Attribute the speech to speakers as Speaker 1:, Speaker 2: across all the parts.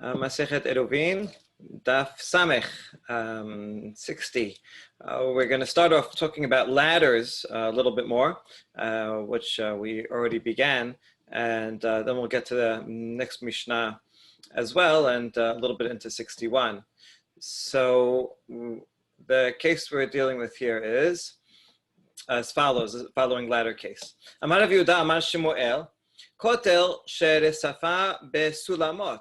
Speaker 1: Masechet Eruvin, Daf Samech, 60. We're going to start off talking about ladders a little bit more, which we already began, and then we'll get to the next Mishnah as well, and a little bit into 61. So the case we're dealing with here is as follows, the following ladder case. Amar Rav Yehuda Amar Shemuel, Kotel sheresafa besulamot,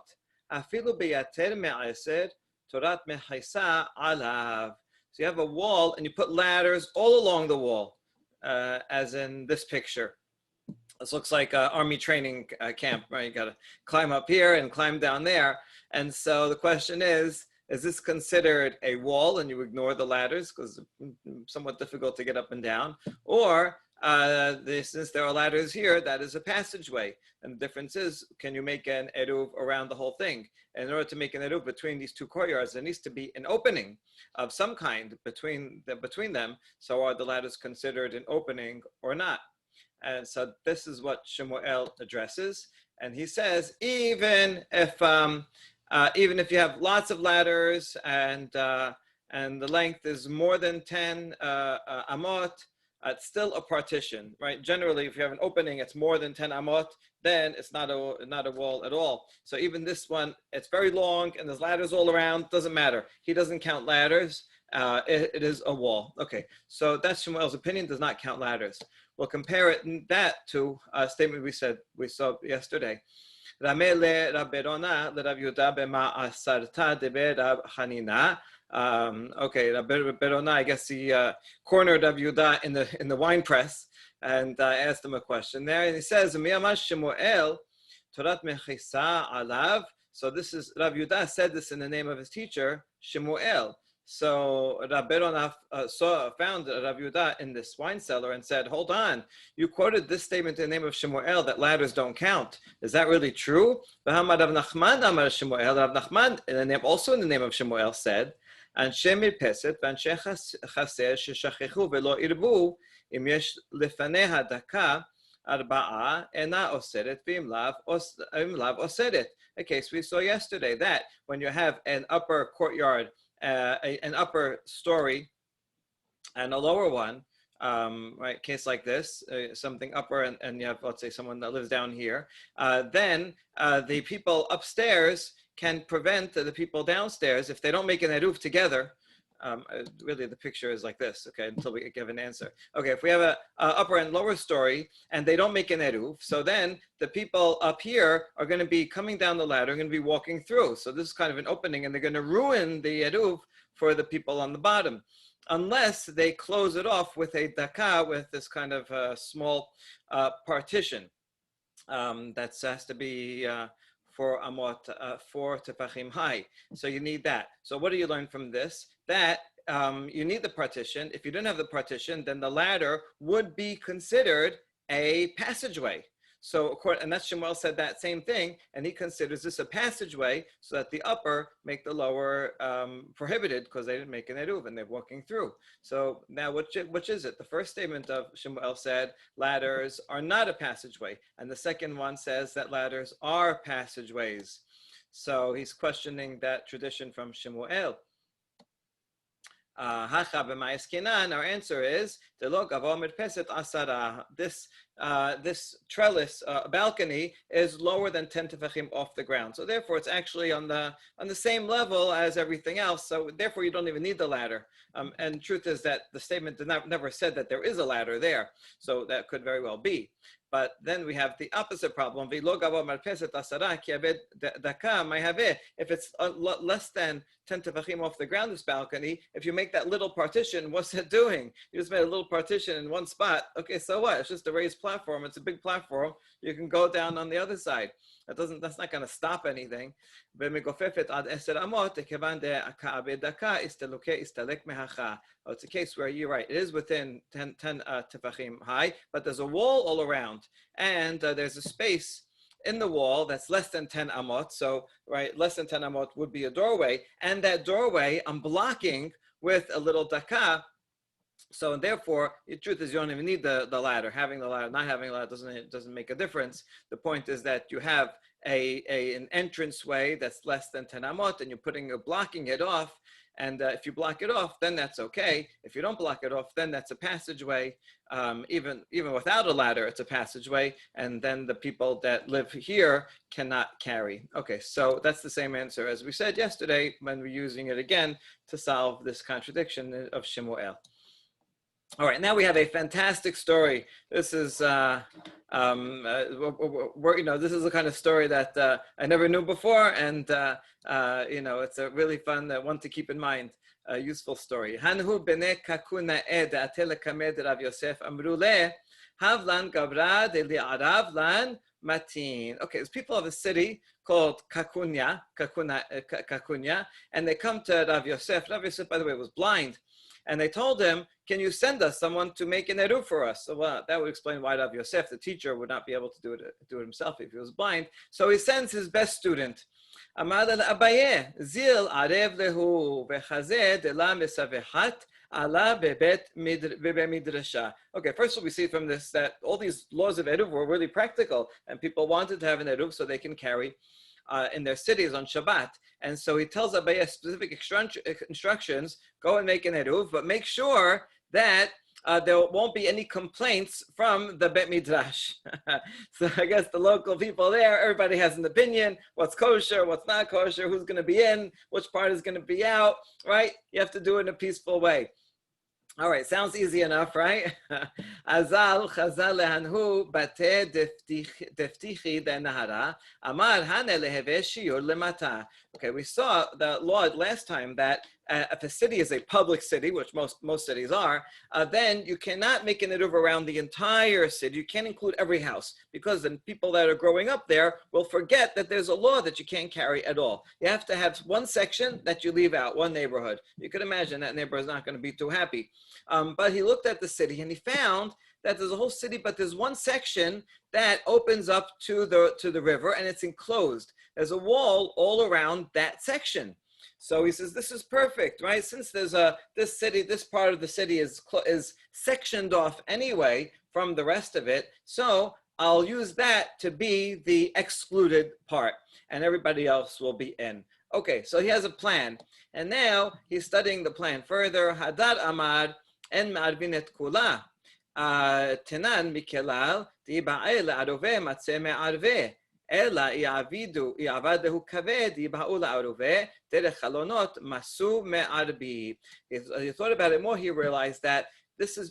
Speaker 1: afilu beyater me'aser, torat mechaisa alav. So you have a wall and you put ladders all along the wall, as in this picture. This looks like an army training camp, right? You got to climb up here and climb down there. And so the question is this considered a wall and you ignore the ladders because it's somewhat difficult to get up and down? Or since there are ladders here, that is a passageway. And the difference is, can you make an eruv around the whole thing? And in order to make an eruv between these two courtyards, there needs to be an opening of some kind between them. So are the ladders considered an opening or not? And so this is what Shemuel addresses. And he says, even if you have lots of ladders and the length is more than 10 amot, it's still a partition, right? Generally, if you have an opening, it's more than 10 amot, then it's not a wall at all. So even this one, it's very long and there's ladders all around, doesn't matter. He doesn't count ladders. It is a wall. Okay, so that's Shemuel's opinion, does not count ladders. We'll compare that to a statement we saw yesterday. Okay, Rabbi Berona, I guess he cornered Rabbi Yehuda in the wine press, and I asked him a question there, and he says, so this is, Rabbi Yehuda said this in the name of his teacher, Shemuel. So Rabbi Berona found Rabbi Yehuda in this wine cellar and said, hold on, you quoted this statement in the name of Shemuel that ladders don't count. Is that really true? Rav Nachman, also in the name of Shemuel, said, Anshe mirpeset v'anshe chaser sheshachechu velo irbu im yesh lefaneha daka arba'a ena oseret v'im lav oseret. A case we saw yesterday, that when you have an upper courtyard, an upper story and a lower one, right? Case like this, something upper and you have, let's say, someone that lives down here, then the people upstairs can prevent the people downstairs if they don't make an eruv together. Really, the picture is like this, okay, until we give an answer. Okay, if we have a upper and lower story and they don't make an eruv, so then the people up here are going to be coming down the ladder, going to be walking through. So this is kind of an opening, and they're going to ruin the eruv for the people on the bottom, unless they close it off with a daka, with this kind of small partition. That has to be 4 amot, 4 tefachim high. So you need that. So what do you learn from this? That you need the partition. If you didn't have the partition, then the ladder would be considered a passageway. So, and that's Shemuel said that same thing, and he considers this a passageway so that the upper make the lower prohibited because they didn't make an eruv and they're walking through. So now which is it? The first statement of Shemuel said ladders are not a passageway, and the second one says that ladders are passageways. So he's questioning that tradition from Shemuel. Our answer is this trellis balcony is lower than 10 tefachim off the ground. So therefore, it's actually on the same level as everything else. So therefore, you don't even need the ladder. And the truth is that the statement never said that there is a ladder there. So that could very well be. But then we have the opposite problem. If it's less than 10 tefachim off the ground, this balcony, if you make that little partition, what's it doing? You just made a little partition in one spot. Okay, so what? It's just a raised platform. It's a big platform. You can go down on the other side. That's not going to stop anything. Oh, it's a case where you're right. It is within 10 tefachim high, but there's a wall all around, and there's a space in the wall that's less than 10 amot. So, right, less than 10 amot would be a doorway, and that doorway I'm blocking with a little daka. So therefore, the truth is you don't even need the ladder. Having the ladder, not having the ladder doesn't make a difference. The point is that you have an entranceway that's less than 10 amot, and you're blocking it off. And if you block it off, then that's okay. If you don't block it off, then that's a passageway. Even without a ladder, it's a passageway. And then the people that live here cannot carry. Okay, so that's the same answer as we said yesterday when we're using it again to solve this contradiction of Shemuel. All right, now we have a fantastic story. This is, this is the kind of story that I never knew before, and it's a really fun one to keep in mind. A useful story. Hanhu bene kakuna ed atelekamed Rav Yosef amrule havlan gabra de li'aravlan matin. Okay, there's people of a city called Kakunya, and they come to Rav Yosef. Rav Yosef, by the way, was blind. And they told him, can you send us someone to make an eruv for us? So that would explain why Rav Yosef, the teacher, would not be able to do it himself if he was blind. So he sends his best student. Amad al Abaye, zil arev lehu vechazeh de la mesavehat ala bebet midrasha. Okay, first of all, we see from this that all these laws of eruv were really practical, and people wanted to have an eruv so they can carry in their cities on Shabbat. And so he tells Abaye specific instructions, go and make an eruv, but make sure that there won't be any complaints from the Bet Midrash. So I guess the local people there, everybody has an opinion, what's kosher, what's not kosher, who's going to be in, which part is going to be out, right? You have to do it in a peaceful way. All right, sounds easy enough, right? Azal chazal lehanhu bate deftichi de nahara amar hane leheve shiur lemata. Okay, we saw the law last time that if a city is a public city, which most cities are, then you cannot make an eruv around the entire city. You can't include every house because then people that are growing up there will forget that there's a law that you can't carry at all. You have to have one section that you leave out, one neighborhood. You could imagine that neighbor is not going to be too happy. But he looked at the city and he found that there's a whole city, but there's one section that opens up to the river and it's enclosed. There's a wall all around that section. So he says, this is perfect, right? Since there's this part of the city is sectioned off anyway from the rest of it, so I'll use that to be the excluded part and everybody else will be in. Okay, so he has a plan. And now he's studying the plan further. Hadar Amar en ma'arvin et kula. Tenan mikelal di ba'e la'arove matze me'arve. Ela i'avadehu kaved yiba'u la'arove derech chalonot masu me'arbi. He thought about it more, he realized that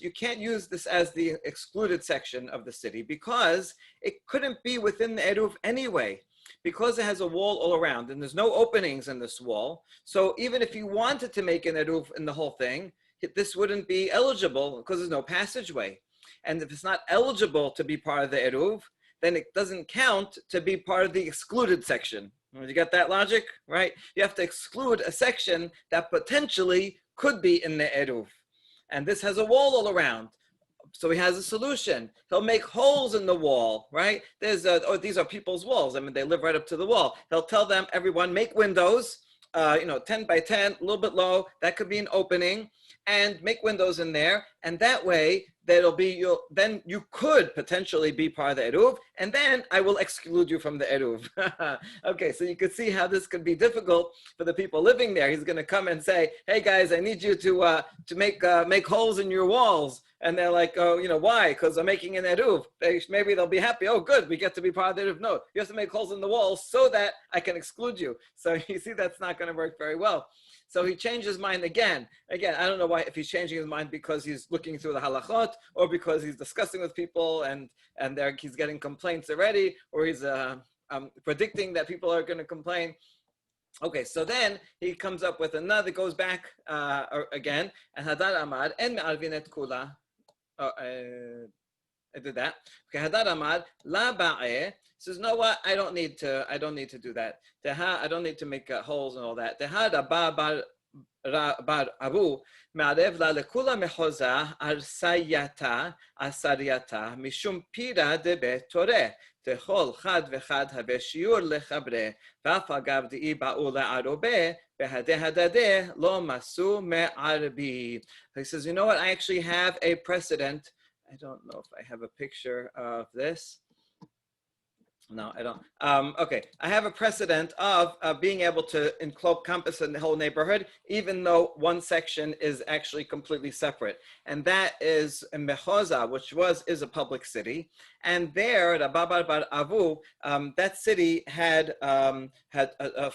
Speaker 1: you can't use this as the excluded section of the city because it couldn't be within the eruv anyway, because it has a wall all around and there's no openings in this wall. So even if you wanted to make an eruv in the whole thing, this wouldn't be eligible because there's no passageway. And if it's not eligible to be part of the eruv, then it doesn't count to be part of the excluded section. You get that logic, right? You have to exclude a section that potentially could be in the eruv. And this has a wall all around. So he has a solution. He'll make holes in the wall, right? These are people's walls. I mean, they live right up to the wall. He'll tell them, everyone, make windows, 10 by 10, a little bit low. That could be an opening, and make windows in there. And that way, then you could potentially be part of the eruv, and then I will exclude you from the eruv. Okay, so you could see how this could be difficult for the people living there. He's going to come and say, "Hey guys, I need you to make holes in your walls." And they're like, "Oh, why? Because I'm making an eruv." Maybe they'll be happy. Oh, good, we get to be part of the eruv. No, you have to make holes in the walls so that I can exclude you. So you see, that's not going to work very well. So he changed his mind again. Again, I don't know why, if he's changing his mind because he's looking through the halachot, or because he's discussing with people and he's getting complaints already, or he's predicting that people are going to complain. Okay, so then he comes up with another, goes back again, and Hadar Amar, en me'arvinet kula. I did that. Okay, Hadar Amar, la ba'eh, says, no, what? I don't need to do that. I don't need to make holes and all that. bar abu מערב לה לכולה מחוזה ארסייתה אסרייתה משום פירה דבית תורה תכל חד וחד הווה שיעור לחברה ואף אגב דאי באו לערובה בהדה הדדה לא מסו מערבי. He says, you know what, I actually have a precedent. I don't know if I have a picture of this. No, I don't. Okay, I have a precedent of being able to encompass the whole neighborhood, even though one section is actually completely separate, and that is Mechoza, which is a public city, and there, the Babar Bar Avu, that city had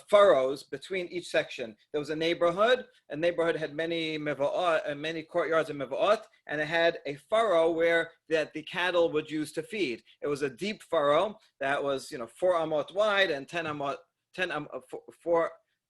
Speaker 1: furrows between each section. There was a neighborhood. A neighborhood had many mevo'ot, many courtyards and mevo'ot, and it had a furrow where that the cattle would use to feed. It was a deep furrow that was 4 amot wide and 4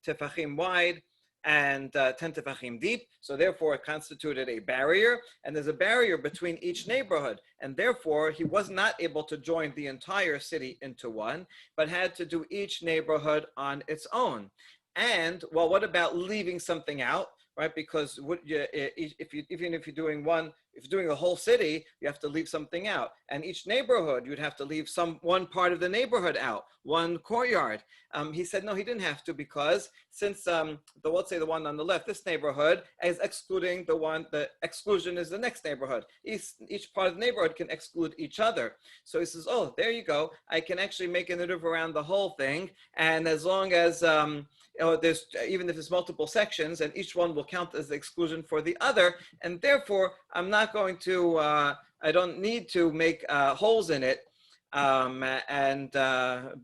Speaker 1: tefachim wide and 10 tefachim deep. So therefore it constituted a barrier, and there's a barrier between each neighborhood, and therefore he was not able to join the entire city into one, but had to do each neighborhood on its own. And well, what about leaving something out? Right, because even if you're doing the whole city, you have to leave something out, and each neighborhood you'd have to leave one part of the neighborhood out, one courtyard. He said no, he didn't have to, because since let's say the one on the left, this neighborhood is excluding the exclusion is the next neighborhood. Each part of the neighborhood can exclude each other. So he says, oh, there you go. I can actually make an eruv around the whole thing, and as long as there's even if there's multiple sections, and each one will count as the exclusion for the other, and therefore I'm not going to. I don't need to make holes in it,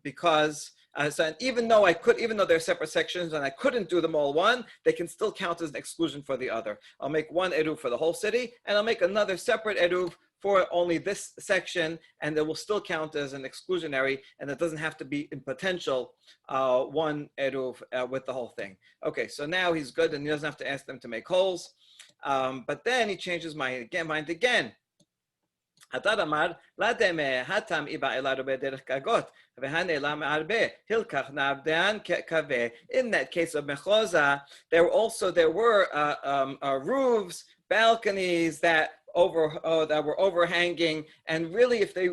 Speaker 1: because. So even though they're separate sections and I couldn't do them all one, they can still count as an exclusion for the other. I'll make one eruv for the whole city, and I'll make another separate eruv for only this section, and it will still count as an exclusionary, and it doesn't have to be in potential one eruv with the whole thing. Okay, so now he's good, and he doesn't have to ask them to make holes. But then he changes mind again. Hatad amar, lademe hatam iba elaru bederech kagot, v'hanela me'arbe, hilkach na'abdean kave. In that case of Mechoza, there were roofs, balconies that were overhanging, and really, if he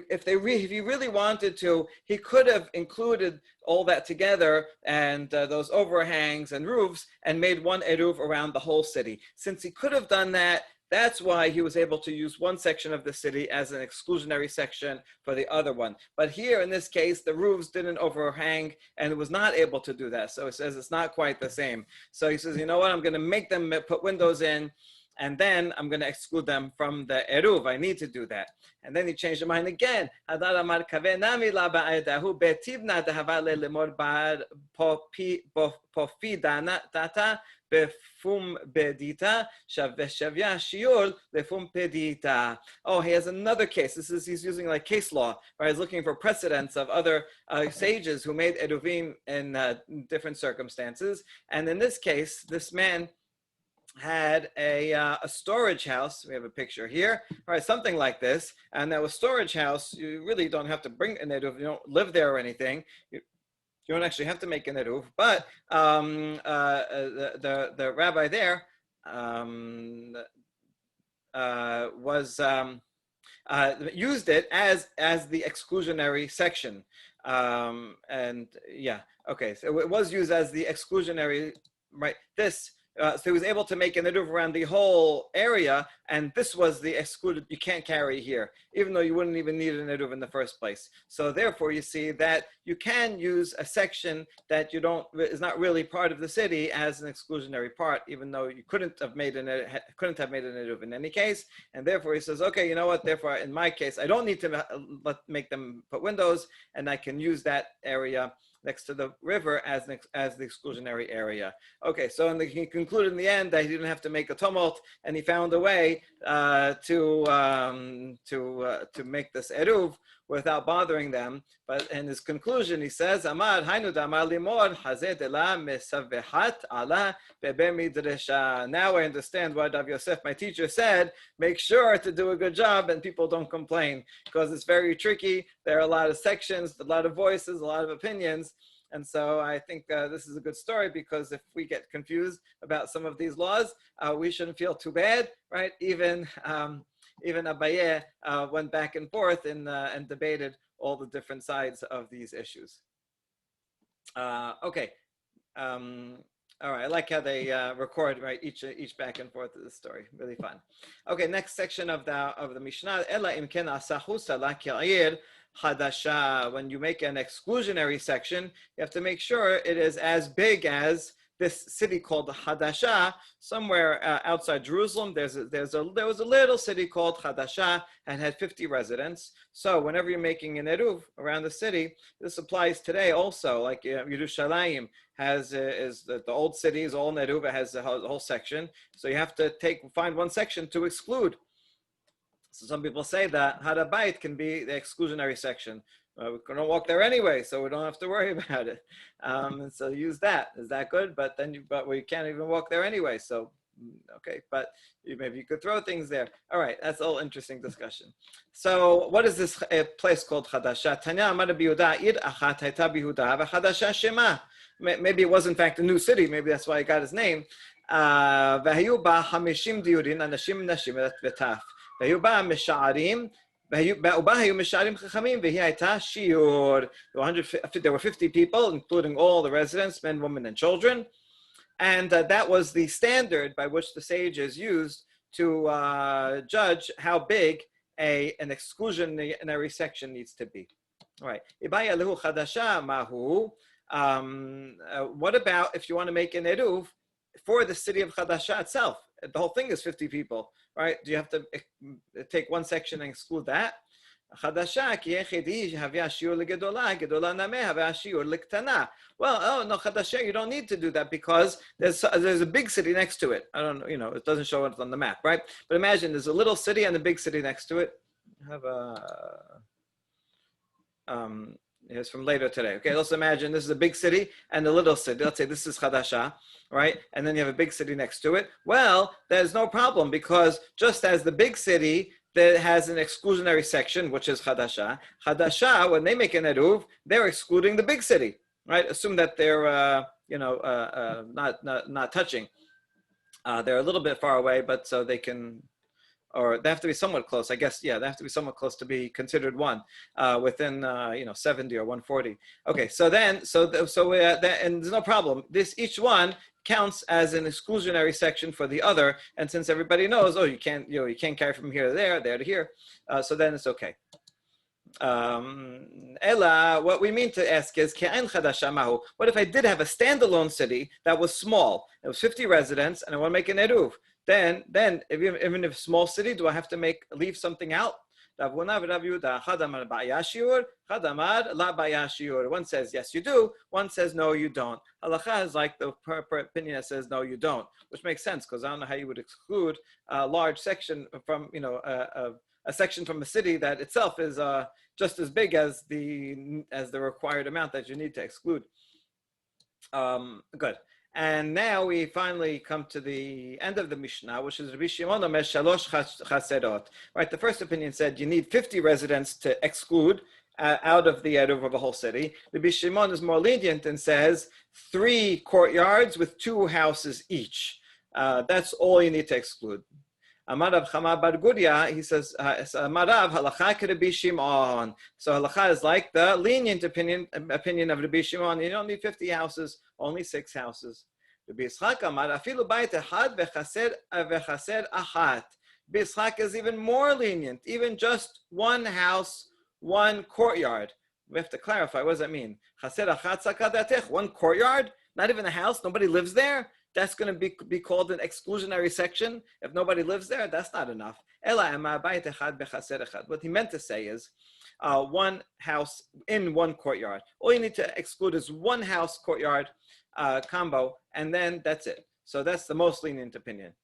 Speaker 1: really wanted to, he could have included all that together and those overhangs and roofs and made one eruv around the whole city. Since he could have done that, that's why he was able to use one section of the city as an exclusionary section for the other one. But here, in this case, the roofs didn't overhang, and it was not able to do that. So he says it's not quite the same. So he says, you know what, I'm going to make them put windows in, and then I'm going to exclude them from the eruv. I need to do that. And then he changed his mind again. Oh, he has another case. He's using like case law, right? He's looking for precedents of other sages who made eruvin in different circumstances. And in this case, this man had a storage house. We have a picture here, all right, something like this. And that was storage house. You really don't have to bring an eruv. You don't live there or anything. You don't actually have to make an eruv. But the rabbi there used it as the exclusionary section. And yeah, okay. So it was used as the exclusionary, right? So he was able to make an eruv around the whole area, and this was the excluded. You can't carry here, even though you wouldn't even need an eruv in the first place. So therefore, you see that you can use a section that is not really part of the city as an exclusionary part, even though you couldn't have made an eruv in any case. And therefore, he says, okay, you know what? Therefore, in my case, I don't need to make them put windows, and I can use that area next to the river as the exclusionary area. Okay, so he concluded in the end that he didn't have to make a tumult, and he found a way to make this eruv without bothering them. But in his conclusion, he says, Amar hainu damar limor hazeh dela mesavehat ala bebe midresha. Now I understand why Rav Yosef, my teacher, said, make sure to do a good job and people don't complain, because it's very tricky. There are a lot of sections, a lot of voices, a lot of opinions. And so I think this is a good story, because if we get confused about some of these laws, we shouldn't feel too bad, right? Even Abaye went back and forth and debated all the different sides of these issues. Okay. All right, I like how they record, right, each back and forth of the story. Really fun. Okay, next section of the Mishnah. Ela im ken asachusa la ka'ir Hadasha. When you make an exclusionary section, you have to make sure it is as big as this city called Hadasha, somewhere outside Jerusalem. There was a little city called Hadasha and had 50 residents. So whenever you're making an eruv around the city, this applies today also. Like Yerushalayim has is the old city is all in eruv. It has the whole section. So you have to find one section to exclude. So some people say that Hadabayit can be the exclusionary section. We don't walk there anyway, so we don't have to worry about it. And so use that. Is that good? But we can't even walk there anyway. So okay, but maybe you could throw things there. All right, that's a whole interesting discussion. So what is this place called Hadasha? Tanya Amar Bihuda Ir Achat Hayta Bihuda VeChadasha Shema. Maybe it was in fact a new city. Maybe that's why it got his name. V'hayu ba 50 diurin anashim nashim v'taf. V'hayu ba misha'arim. There were 50 people, including all the residents, men, women, and children. And that was the standard by which the sages used to judge how big an exclusionary section needs to be. All right. What about if you want to make an eruv for the city of Hadasha itself? The whole thing is 50 people, right? Do you have to take one section and exclude that? Hadasha ki echedi havia shiur legedola, gedola nameh havia shiur lektana. Well, oh no, Hadasha, you don't need to do that because there's a big city next to it. I don't know, it doesn't show it on the map, right? But imagine there's a little city and a big city next to it. Have it's from later today. Okay, let's imagine this is a big city and a little city. Let's say this is Hadasha, right? And then you have a big city next to it. Well, there's no problem because just as the big city that has an exclusionary section, which is Hadasha, when they make an eruv, they're excluding the big city, right? Assume that they're, not touching. They're a little bit far away, but so they can. Or they have to be somewhat close, I guess. Yeah, they have to be somewhat close to be considered one, within 70 or 140. Okay, so and there's no problem. Each one counts as an exclusionary section for the other, and since everybody knows, you can't carry from here to there to here, so then it's okay. Ella, what we mean to ask is, what if I did have a standalone city that was small? It was 50 residents, and I want to make an eruv. Then even if small city, do I have to leave something out? One says yes, you do. One says no, you don't. Halacha is like the opinion that says no, you don't, which makes sense because I don't know how you would exclude a large section from a section from a city that itself is just as big as the required amount that you need to exclude. Good. And now we finally come to the end of the Mishnah, which is Rabbi Shimon Omer Shalosh Chaserot. Right, the first opinion said you need 50 residents to exclude out of the eruv of a whole city. Rabbi Shimon is more lenient and says 3 courtyards with 2 houses each. That's all you need to exclude. Amarav Chama Bar Guria, he says, Amarav halacha Rabbi Shimon. So halacha is like the lenient opinion of Rabbi Shimon. You don't need 50 houses, only 6 houses. Rabbi Yitzchak Amar afilu bayit echad vechaser achat. Rabbi Yitzchak is even more lenient, even just 1 house, 1 courtyard. We have to clarify, what does that mean? Chaser achat sakadatech, 1 courtyard, not even a house, nobody lives there. That's going to be called an exclusionary section. If nobody lives there, that's not enough. What he meant to say is 1 house in 1 courtyard. All you need to exclude is 1 house courtyard combo, and then that's it. So that's the most lenient opinion.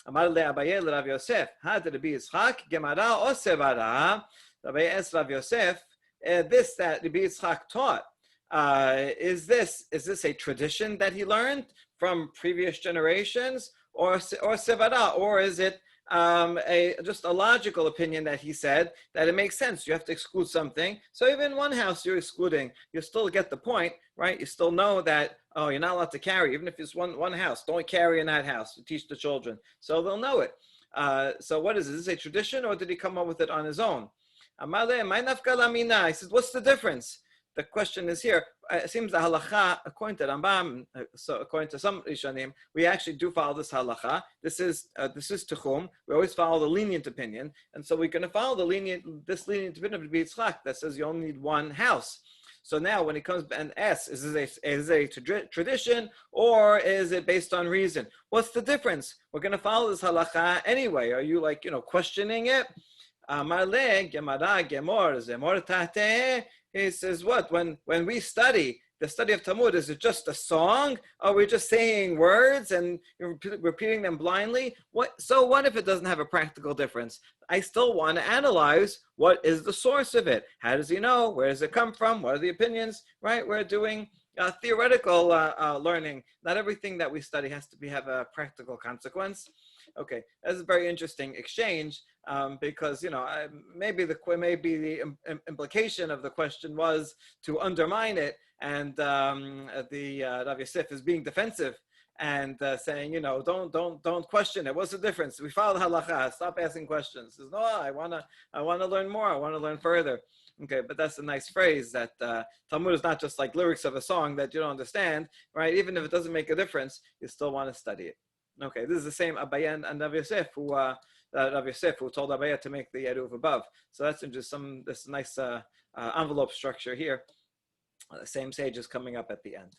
Speaker 1: Amar le Abaye le Rav Yosef, had Rabbi Yitzchak Gemara o Sevara. Rabbi Rav Yosef, this that Rabbi Yitzchak taught. Is this a tradition that he learned from previous generations, or sevara, or is it just a logical opinion that he said that it makes sense? You have to exclude something. So even 1 house you're excluding, you still get the point, right? You still know that, you're not allowed to carry, even if it's one house. Don't carry in that house to teach the children. So they'll know it. So what is this? Is this a tradition, or did he come up with it on his own? Amale, my nafka lamina. He says, what's the difference? the question is here, it seems the halacha, according to Rambam, so according to some Rishonim, we actually do follow this halacha. This is Techum. We always follow the lenient opinion. And so we're going to follow this lenient opinion of Yitzchak that says you only need one house. So now when it comes and asks, is a tradition or is it based on reason? What's the difference? We're going to follow this halacha anyway. Are you questioning it? He says, what? When we study, the study of Talmud, is it just a song? Are we just saying words and repeating them blindly? So what if it doesn't have a practical difference? I still want to analyze what is the source of it. How does he know? Where does it come from? What are the opinions? Right? We're doing theoretical learning. Not everything that we study has to have a practical consequence. Okay, that's a very interesting exchange because maybe the implication of the question was to undermine it, and the Rav Yosef is being defensive and saying, don't question it. What's the difference? We follow the halacha. Stop asking questions. He says, no, I wanna learn more. I want to learn further. Okay, but that's a nice phrase that Talmud is not just like lyrics of a song that you don't understand, right? Even if it doesn't make a difference, you still want to study it. Okay, this is the same Abaye and Rav Yosef who told Abaye to make the Eruv above. So that's just this nice envelope structure here. The same sage is coming up at the end.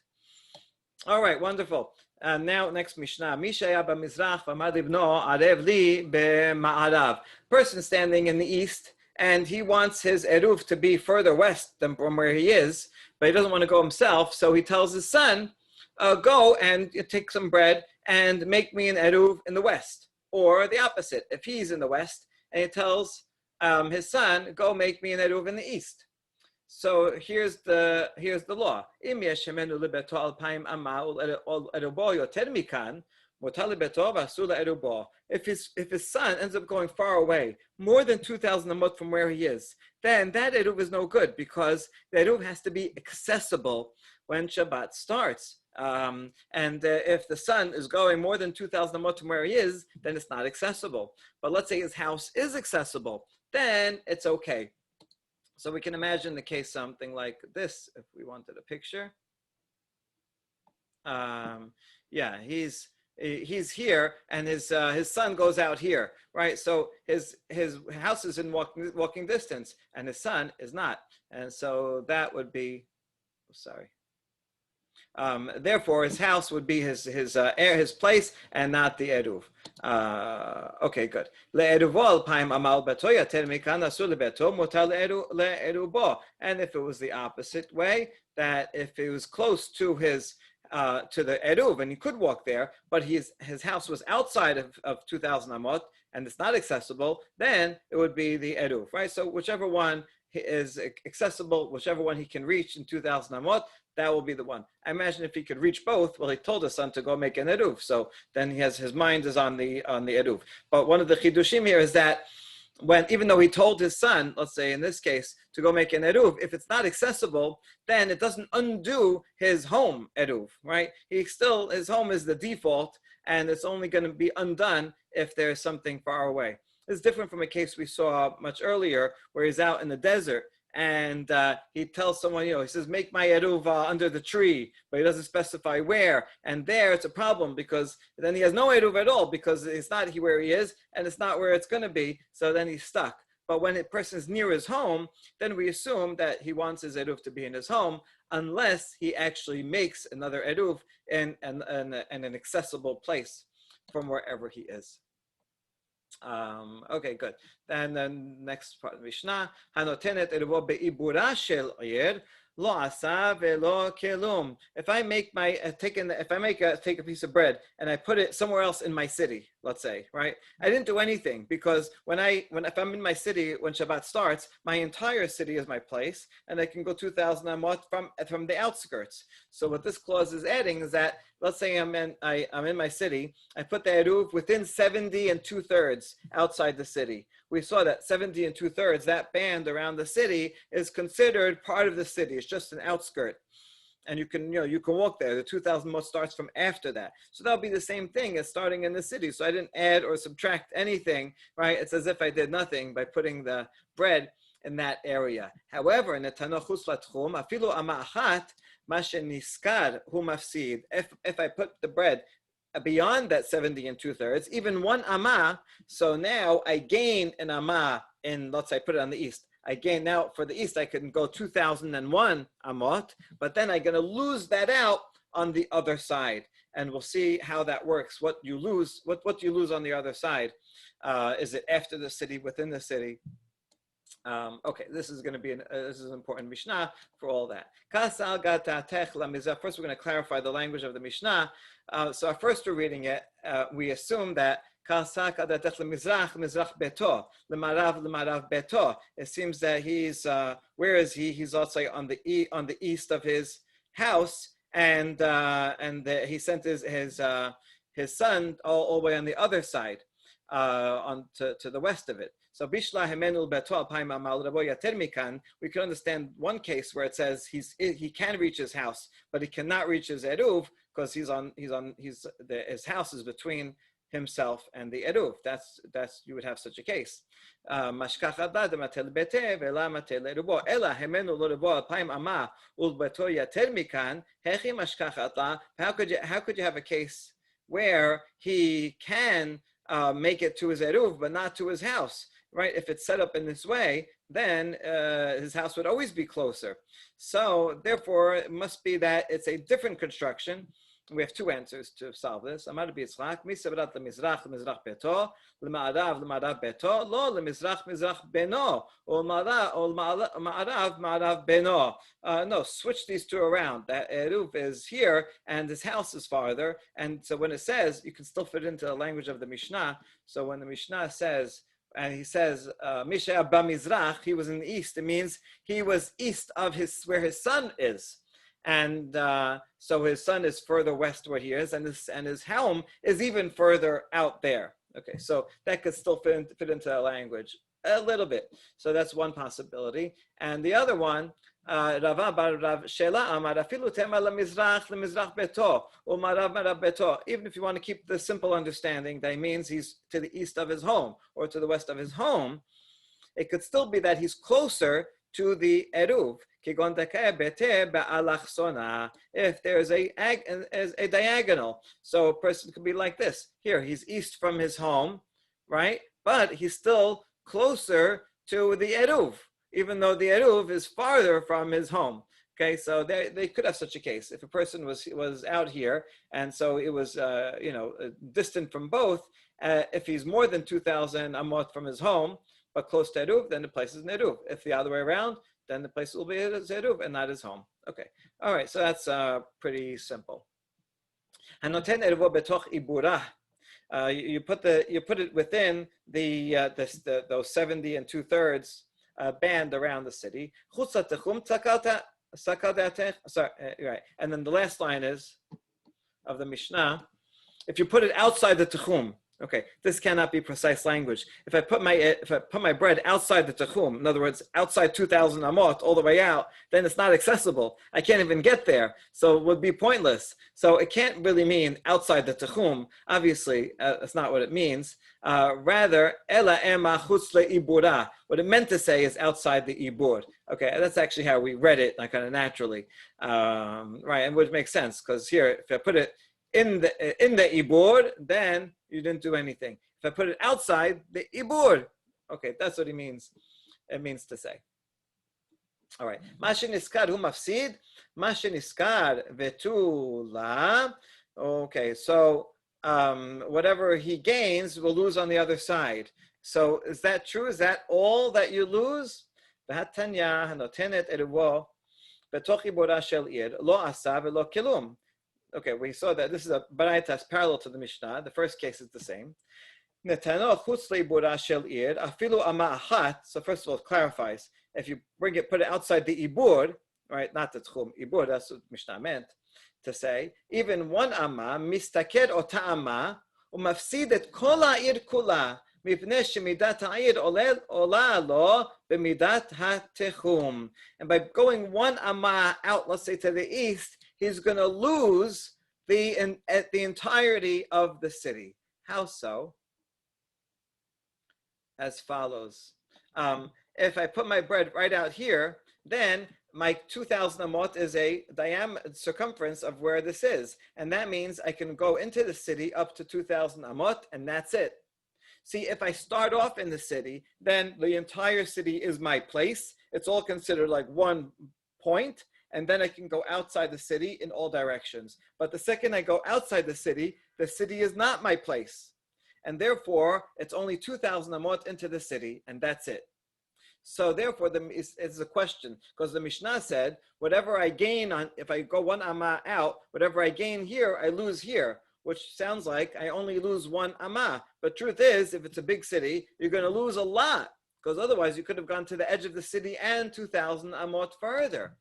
Speaker 1: All right, wonderful. Now, next Mishnah. Mishaya b'mizrach v'amad ibno arev li b'ma'arav. Person standing in the east, and he wants his Eruv to be further west than from where he is, but he doesn't want to go himself, so he tells his son, go and take some bread and make me an Eruv in the west. Or the opposite, if he's in the west, and he tells his son, go make me an Eruv in the east. So here's the law. If his son ends up going far away, more than 2,000 amot from where he is, then that Eruv is no good because the Eruv has to be accessible when Shabbat starts. If the son is going more than 2,000 amot from where he is, then it's not accessible. But let's say his house is accessible, then it's okay. So we can imagine the case something like this, if we wanted a picture. He's here, and his son goes out here, right? So his house is in walking distance, and his son is not, and so that would be, therefore, his house would be his place and not the Eruv. Okay, good. And if it was the opposite way, that if it was close to his to the Eruv and he could walk there, but his house was outside of 2,000 amot and it's not accessible, then it would be the Eruv, right? So whichever one is accessible, whichever one he can reach in 2,000 amot, that will be the one. I imagine if he could reach both, well, he told his son to go make an Eruv, so then his mind is on the Eruv. But one of the chidushim here is that even though he told his son, let's say in this case, to go make an Eruv, if it's not accessible, then it doesn't undo his home Eruv, right? His home is the default, and it's only going to be undone if there's something far away. It's different from a case we saw much earlier, where he's out in the desert, and he tells someone, he says, make my Eruv under the tree, but he doesn't specify where. And there it's a problem because then he has no Eruv at all because it's not where he is and it's not where it's going to be. So then he's stuck. But when a person is near his home, then we assume that he wants his Eruv to be in his home unless he actually makes another Eruv in an accessible place from wherever he is. Okay, good. Then the next part of the Mishnah, Hanotenet eruvo beibura shel ir lo asa velo kelum. If I take a piece of bread and I put it somewhere else in my city, let's say, right? I didn't do anything because if I'm in my city when Shabbat starts, my entire city is my place, and I can go 2,000 amot from the outskirts. So what this clause is adding is that, let's say I'm in my city, I put the Eruv within 70 2/3 outside the city. We saw that 70 2/3, that band around the city is considered part of the city. It's just an outskirt. And you can walk there. The 2,000 amot starts from after that. So that'll be the same thing as starting in the city. So I didn't add or subtract anything, right? It's as if I did nothing by putting the bread in that area. However, in the Tanoch Chutz Latchum, afilu ama achat, ma sheniskad hu mafsid. If I put the bread beyond that 70 and 2/3, even one amma, so now I gain an amma in, let's say, put it on the east. I gain now for the east, I can go 2001 amot, but then I'm going to lose that out on the other side. And we'll see how that works. What you lose, what do you lose on the other side? Is it after the city, within the city? Okay, this is going to be this is an important Mishnah for all that. First, we're going to clarify the language of the Mishnah. So first we're reading it. We assume that it seems that he's where is he? He's also on the east of his house, and he sent his son all the way on the other side, on to the west of it. So Bishla Hemenul Beto Paima Mal Rabo Yater Mikan, we can understand one case where it says he can reach his house, but he cannot reach his eruv because his house is between himself and the eruv. That's you would have such a case. Mashkach Adad Matel Bete Vela Matel Erubo Ela Hemenul Rabo Paim Ama Ul Beto Yater Mikan Hechi Mashkach Adla. How could you have a case where he can make it to his eruv but not to his house? Right, if it's set up in this way, then his house would always be closer. So therefore, it must be that it's a different construction. We have two answers to solve this. Amar b'Yitzchak, misabrat lemizrach beto, lema'arav beto, lo lemizrach beno, or ma'arav beno. No, switch these two around. That eruv is here, and his house is farther. And so when it says, you can still fit into the language of the Mishnah. So when the Mishnah says, and he says, Misha Bamizrach, he was in the east. It means he was east of where his son is. And so his son is further west where he is, and his home is even further out there. Okay, so that could still fit into the language a little bit. So that's one possibility. And the other one, Rava bar Rav Shela Amar afilu tema lemizrach beto or marav beto. Even if you want to keep the simple understanding, that means he's to the east of his home or to the west of his home, it could still be that he's closer to the eruv. If there's a diagonal, so a person could be like this. Here, he's east from his home, right? But he's still closer to the eruv, even though the eruv is farther from his home. Okay, so they could have such a case. If a person was out here, and so it was distant from both, if he's more than 2,000 amot from his home, but close to eruv, then the place is an eruv. If the other way around, then the place will be his eruv and not his home. Okay, all right, so that's pretty simple. Hanoten eruvo betoch ibura. You put it within those 70 and 2/3 band around the city. Sorry, right. And then the last line is of the Mishnah. If you put it outside the techum, okay, this cannot be precise language. If I put my bread outside the techum, in other words, outside 2,000 amot, all the way out, then it's not accessible. I can't even get there, so it would be pointless. So it can't really mean outside the techum. Obviously, that's not what it means. Rather, ela ema chutz le'ibura. What it meant to say is outside the ibur. Okay, that's actually how we read it, like kind of naturally, right? And which makes sense because here, if I put it in the ibur, then you didn't do anything. If I put it outside the ibur, okay, that's what it means to say. All right. Mashin iskar hu mafsid, mashin iskar vetula. Okay, so whatever he gains will lose on the other side. So is that true? Is that all that you lose? V'hatanya hanotenet eruvo betoch ibura shel ir lo asa velo kilum. Okay, we saw that this is a baraitas parallel to the Mishnah. The first case is the same. So first of all, it clarifies. If you put it outside the ibur, right, not the tchum, ibur, that's what Mishnah meant to say. Even one amma, mistaked ota amma, umafsidet kol ha'ir kula, mipnei shemidat ha'ir ola lo b'midat ha'techum. And by going one amma out, let's say to the east, he's going to lose the entirety of the city. How so? As follows. if I put my bread right out here, then my 2,000 amot is a circumference of where this is. And that means I can go into the city up to 2,000 amot, and that's it. See, if I start off in the city, then the entire city is my place. It's all considered like one point, and then I can go outside the city in all directions. But the second I go outside the city is not my place. And therefore, it's only 2,000 amot into the city, and that's it. So therefore, it's a question, because the Mishnah said, whatever I gain if I go one amma out, whatever I gain here, I lose here, which sounds like I only lose one amma. But truth is, if it's a big city, you're going to lose a lot, because otherwise you could have gone to the edge of the city and 2,000 amot further.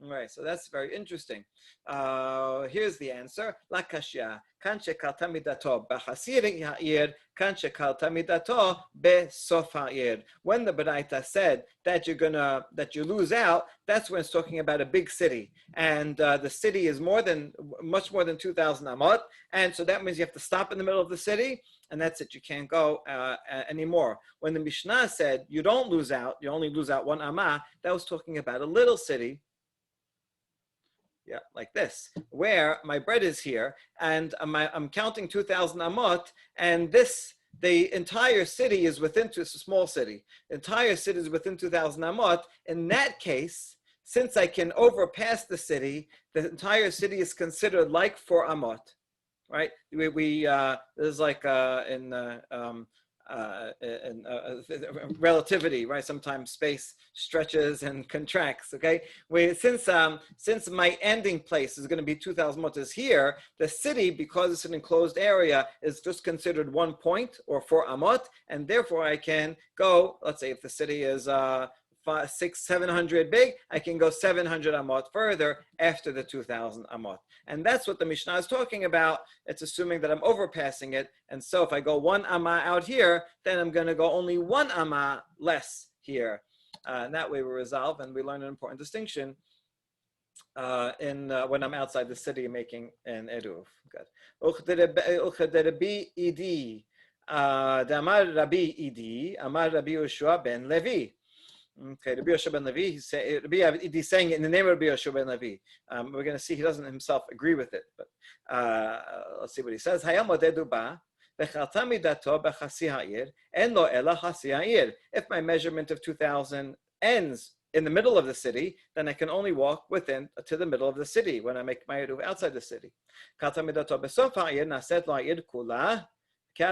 Speaker 1: Right, so that's very interesting. Here's the answer. La kashya, kan shekalta midato b'chasir ha'ir, kan shekalta midato besof ha'ir. When the Baraita said that you lose out, that's when it's talking about a big city, and the city is much more than 2,000 amot, and so that means you have to stop in the middle of the city, and that's it. You can't go anymore. When the Mishnah said you don't lose out, you only lose out one amma, that was talking about a little city. Yeah, like this, where my bread is here, and I'm counting 2,000 amot, and the entire city is it's a small city. The entire city is within 2,000 amot. In that case, since I can overpass the city, the entire city is considered like 4 amot, right? There's like in relativity, right? Sometimes space stretches and contracts. Okay, since my ending place is going to be 2,000 motas here, the city, because it's an enclosed area, is just considered 1 point or 4 amot, and therefore I can go. Let's say if the city is 700 big, I can go 700 amot further after the 2,000 amot. And that's what the Mishnah is talking about. It's assuming that I'm overpassing it. And so if I go 1 amma out here, then I'm going to go only 1 amma less here. And that way we resolve, and we learn an important distinction when I'm outside the city making an eruv. Good. Amar Rabbi Idi, Amar Rabbi Yoshua ben Levi. Okay, Rabbi Yoshua ben Levi, he's saying it in the name of Rabbi Yoshua ben Levi. We're going to see he doesn't himself agree with it, but let's see what he says. If my measurement of 2,000 ends in the middle of the city, then I can only walk to the middle of the city when I make my eruv outside the city. If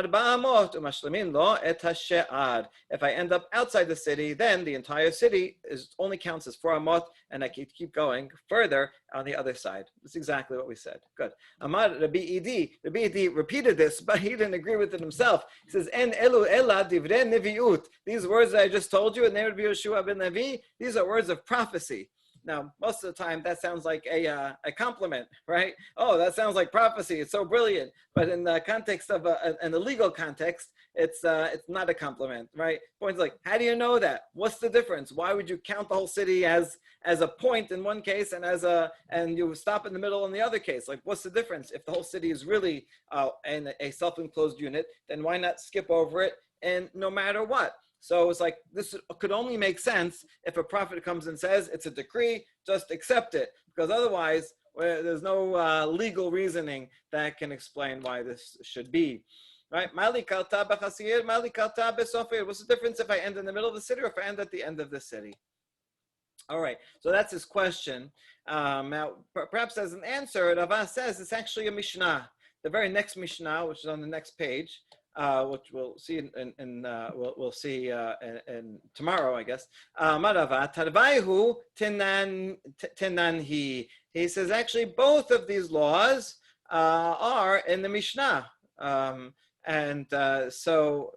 Speaker 1: I end up outside the city, then the entire city only counts as 4 amot, and I keep going further on the other side. That's exactly what we said. Good. Amar Rabbi Idi. Rabbi Idi repeated this, but he didn't agree with it himself. He says, "En elu ela divrei neviut." These words that I just told you in the name of Rabbi Yoshua ben Levi, these are words of prophecy. Now, most of the time, that sounds like a compliment, right? Oh, that sounds like prophecy. It's so brilliant. But in the context of an illegal context, it's not a compliment, right? Points like, how do you know that? What's the difference? Why would you count the whole city as a point in one case and you stop in the middle in the other case? Like, what's the difference? If the whole city is really in a self-enclosed unit, then why not skip over it and no matter what? So it's like, this could only make sense if a prophet comes and says, it's a decree, just accept it. Because otherwise, there's no legal reasoning that can explain why this should be. Right? What's the difference if I end in the middle of the city or if I end at the end of the city? All right, so that's his question. Now, perhaps as an answer, Rava says it's actually a Mishnah. The very next Mishnah, which is on the next page, which we'll see we'll see in tomorrow, I guess. Marava tarvaihu tenanhi. He says actually both of these laws are in the Mishnah, so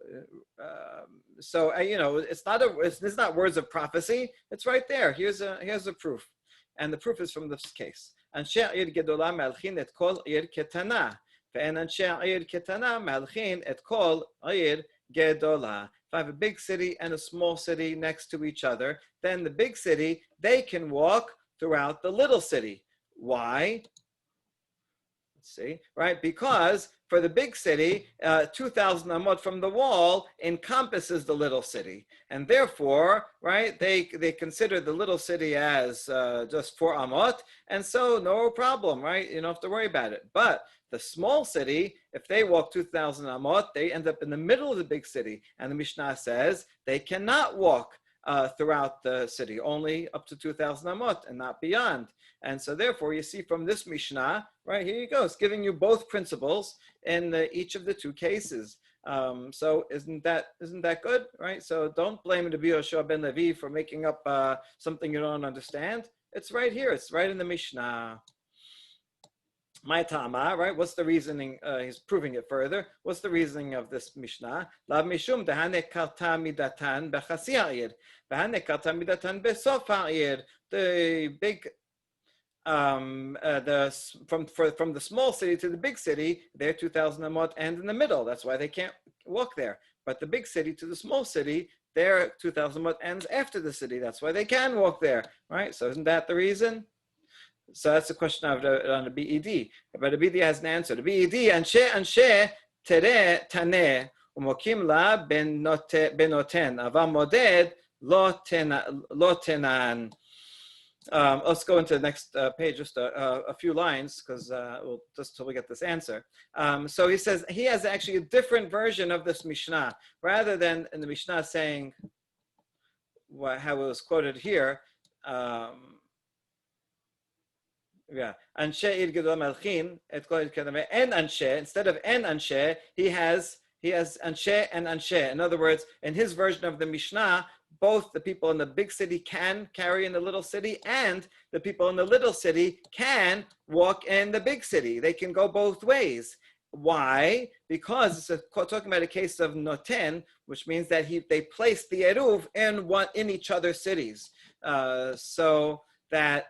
Speaker 1: it's not words of prophecy. It's right there. Here's a proof, and the proof is from this case. Anshe ir gedola malchin et kol ir ketana. If I have a big city and a small city next to each other, then the big city, they can walk throughout the little city. Why? Let's see, right? Because for the big city, 2,000 amot from the wall encompasses the little city. And therefore, right, they consider the little city as just 4 amot, and so no problem, right? You don't have to worry about it. But the small city, if they walk 2,000 amot, they end up in the middle of the big city. And the Mishnah says they cannot walk throughout the city, only up to 2,000 amot and not beyond. And so therefore, you see from this Mishnah, right, here you go, it's giving you both principles in each of the two cases. So isn't that good, right? So don't blame Rabbi Yoshua ben Levi for making up something you don't understand. It's right here. It's right in the Mishnah. My Tama, right? What's the reasoning? He's proving it further. What's the reasoning of this Mishnah? Lav mishum dehane karta midatan bechasi ha'ir, dehane karta midatan besof ha'ir. The big, from the small city to the big city, they're 2,000 amot and in the middle. That's why they can't walk there. But the big city to the small city, they're 2,000 amot ends after the city. That's why they can walk there, right? So isn't that the reason? So that's the question of on the BED. But the BED has an answer. The BED, anshe tere tane umokim la benoten avam moded lo tenan. Let's go into the next page, just a few lines, because we'll just till we get this answer. So he says he has actually a different version of this Mishnah, rather than in the Mishnah saying how it was quoted here. Yeah, anshe ir gedol malchin et kol kedame en anshe, instead of en anshe, he has anshe and anshe. In other words, in his version of the Mishnah, both the people in the big city can carry in the little city, and the people in the little city can walk in the big city. They can go both ways. Why? Because it's talking about a case of noten, which means that they placed the eruv in each other's cities. So that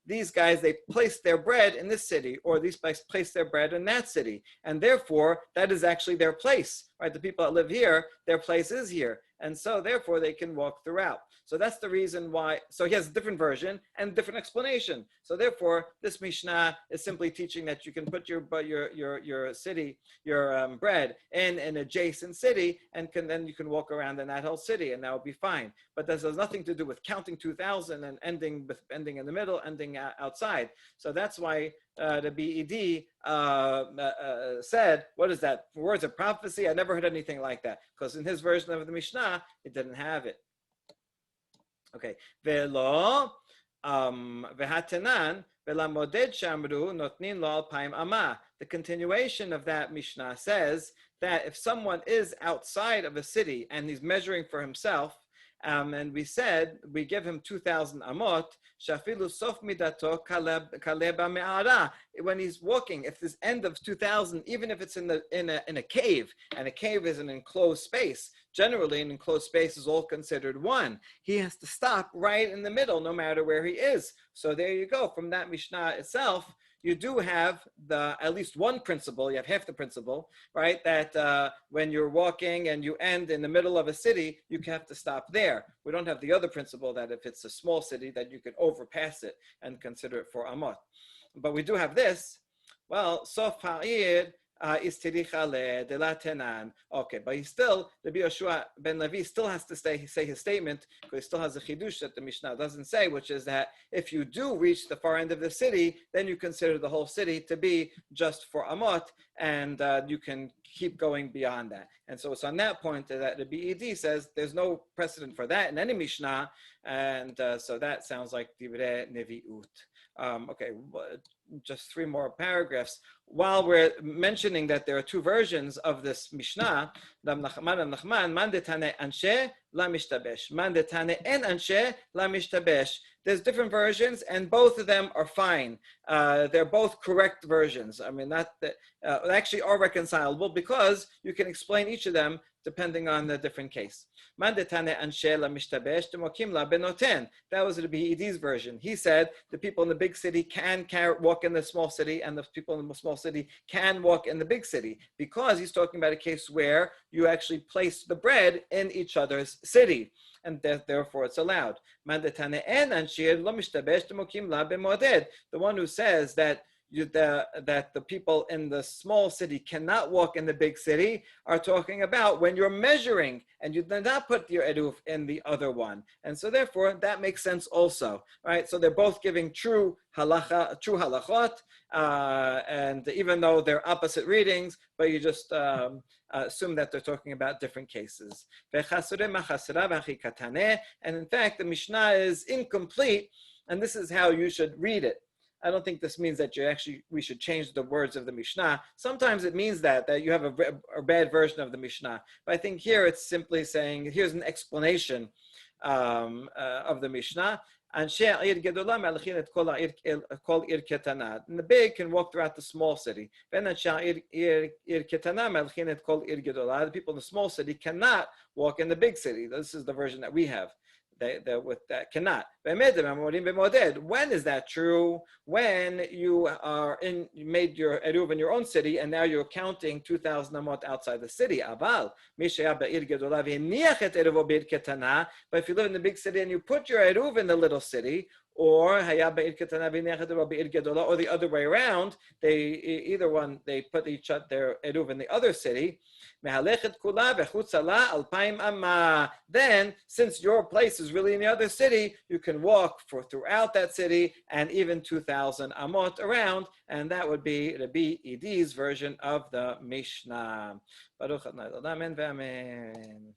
Speaker 1: these guys, they place their bread in this city, or these guys place their bread in that city. And therefore, that is actually their place, right? The people that live here, their place is here. And so therefore, they can walk throughout. So that's the reason why. So he has a different version and different explanation. So therefore, this Mishnah is simply teaching that you can put your city, your bread in an adjacent city, and then you can walk around in that whole city, and that will be fine. But this has nothing to do with counting 2,000 and ending in the middle, ending outside. So that's why the BED said, what is that? Words of prophecy? I never heard anything like that. Because in his version of the Mishnah, it didn't have it. Okay. Velo v'hatanan v'lamoded shamru notnin lo alpaim ama. The continuation of that Mishnah says that if someone is outside of a city and he's measuring for himself, and we said we give him 2,000 amot. Shafilu sof midato kaleba me'ara. When he's walking, if this end of 2,000, even if it's in a cave, and a cave is an enclosed space, generally an enclosed space is all considered one. He has to stop right in the middle, no matter where he is. So there you go. From that Mishnah itself, you do have at least one principle. You have half the principle, right? That when you're walking and you end in the middle of a city, you have to stop there. We don't have the other principle that if it's a small city, that you can overpass it and consider it for amot. But we do have this. Well, sof ha'ir is tiricha de la tenan. Okay, but he still, Rabbi Yoshua ben Levi still has to say his statement, because he still has a chidush that the Mishnah doesn't say, which is that if you do reach the far end of the city, then you consider the whole city to be just for amot, and you can keep going beyond that. And so it's on that point that the BED says there's no precedent for that in any Mishnah, and so that sounds like divrei nevi'ut. Okay, just 3 more paragraphs. While we're mentioning that there are 2 versions of this Mishnah, man detane anshe la mishtabesh, man detane en anshe la mishtabesh. There's different versions, and both of them are fine. They're both correct versions. I mean, they actually are reconcilable, because you can explain each of them depending on the different case. Man detane anshe la mishtabesh demokim la benoten. That was the BED's version. He said the people in the big city can walk in the small city, and the people in the small city can walk in the big city, because he's talking about a case where you actually place the bread in each other's city, and therefore it's allowed. The one who says that that the people in the small city cannot walk in the big city are talking about when you're measuring and you did not put your eruv in the other one. And so therefore that makes sense also, right? So they're both giving true halachot, and even though they're opposite readings, but you just assume that they're talking about different cases. And in fact, the Mishnah is incomplete, and this is how you should read it. I don't think this means that we should change the words of the Mishnah. Sometimes it means that you have a bad version of the Mishnah. But I think here it's simply saying, here's an explanation of the Mishnah. And the big can walk throughout the small city. The people in the small city cannot walk in the big city. This is the version that we have. With that cannot. When is that true? When you made your eruv in your own city, and now you're counting 2,000 amot outside the city. But if you live in the big city and you put your eruv in the little city, or the other way around, they put their eruv in the other city. Then, since your place is really in the other city, you can walk throughout that city and even 2,000 amot around, and that would be Rabbi Idi's version of the Mishnah. Baruch Adonai, amen.